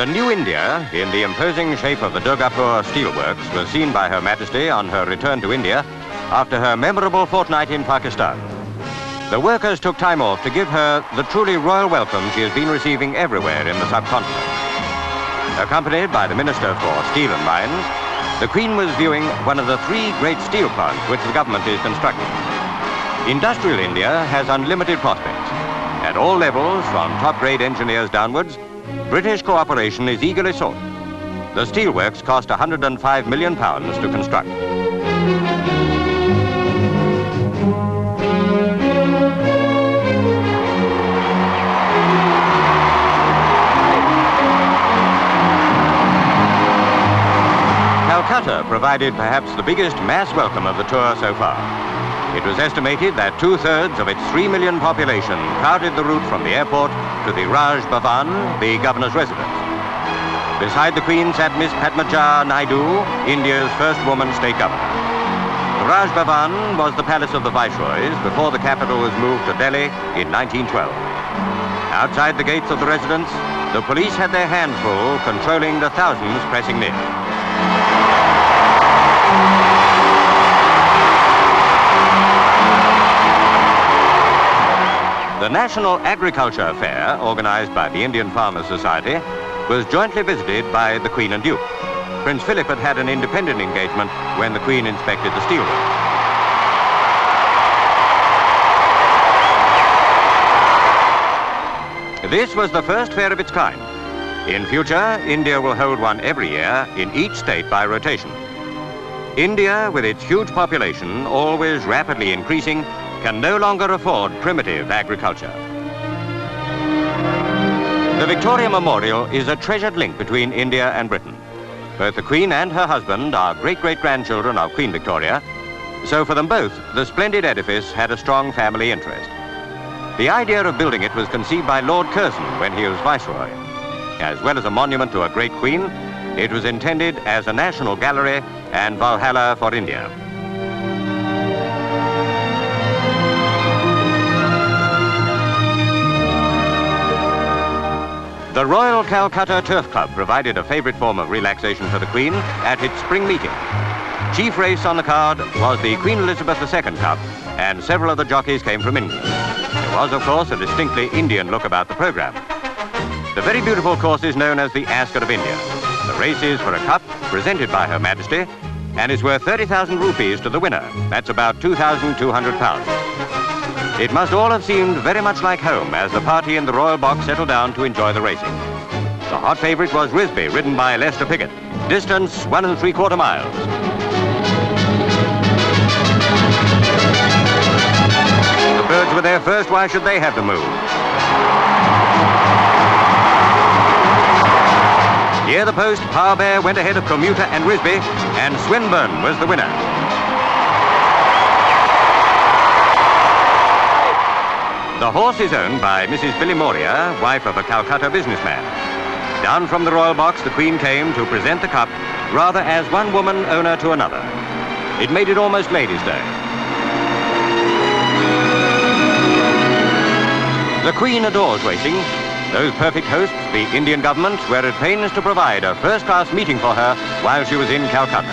The new India, in the imposing shape of the Durgapur Steel Works, was seen by Her Majesty on her return to India after her memorable fortnight in Pakistan. The workers took time off to give her the truly royal welcome she has been receiving everywhere in the subcontinent. Accompanied by the Minister for Steel and Mines, the Queen was viewing one of the 3 great steel plants which the government is constructing. Industrial India has unlimited prospects. At all levels, from top-grade engineers downwards, British cooperation is eagerly sought. The steelworks cost £105 million to construct. Calcutta provided perhaps the biggest mass welcome of the tour so far. It was estimated that 2/3 of its 3 million population crowded the route from the airport to the Raj Bhavan, the governor's residence. Beside the Queen sat Miss Padmaja Naidu, India's first woman state governor. The Raj Bhavan was the palace of the viceroys before the capital was moved to Delhi in 1912. Outside the gates of the residence, the police had their hands full controlling the thousands pressing near. The National Agriculture Fair, organized by the Indian Farmers Society, was jointly visited by the Queen and Duke. Prince Philip had had an independent engagement when the Queen inspected the steelworks. This was the first fair of its kind. In future, India will hold one every year in each state by rotation. India, with its huge population, always rapidly increasing, can no longer afford primitive agriculture. The Victoria Memorial is a treasured link between India and Britain. Both the Queen and her husband are great-great-grandchildren of Queen Victoria, so for them both, the splendid edifice had a strong family interest. The idea of building it was conceived by Lord Curzon when he was Viceroy. As well as a monument to a great Queen, it was intended as a national gallery and Valhalla for India. The Royal Calcutta Turf Club provided a favorite form of relaxation for the Queen at its spring meeting. Chief race on the card was the Queen Elizabeth II Cup, and several of the jockeys came from England. There was, of course, a distinctly Indian look about the program. The very beautiful course is known as the Ascot of India. The race is for a cup presented by Her Majesty and is worth 30,000 rupees to the winner. That's about £2,200. It must all have seemed very much like home as the party in the royal box settled down to enjoy the racing. The hot favourite was Risby, ridden by Lester Piggott. Distance 1 3/4 miles. The birds were there first, why should they have the move? Near the post, Power Bear went ahead of Commuter and Risby, and Swinburne was the winner. The horse is owned by Mrs. Billy Moria, wife of a Calcutta businessman. Down from the royal box, the Queen came to present the cup, rather as one woman owner to another. It made it almost Ladies' Day. The Queen adores racing. Those perfect hosts, the Indian government, were at pains to provide a first-class meeting for her while she was in Calcutta.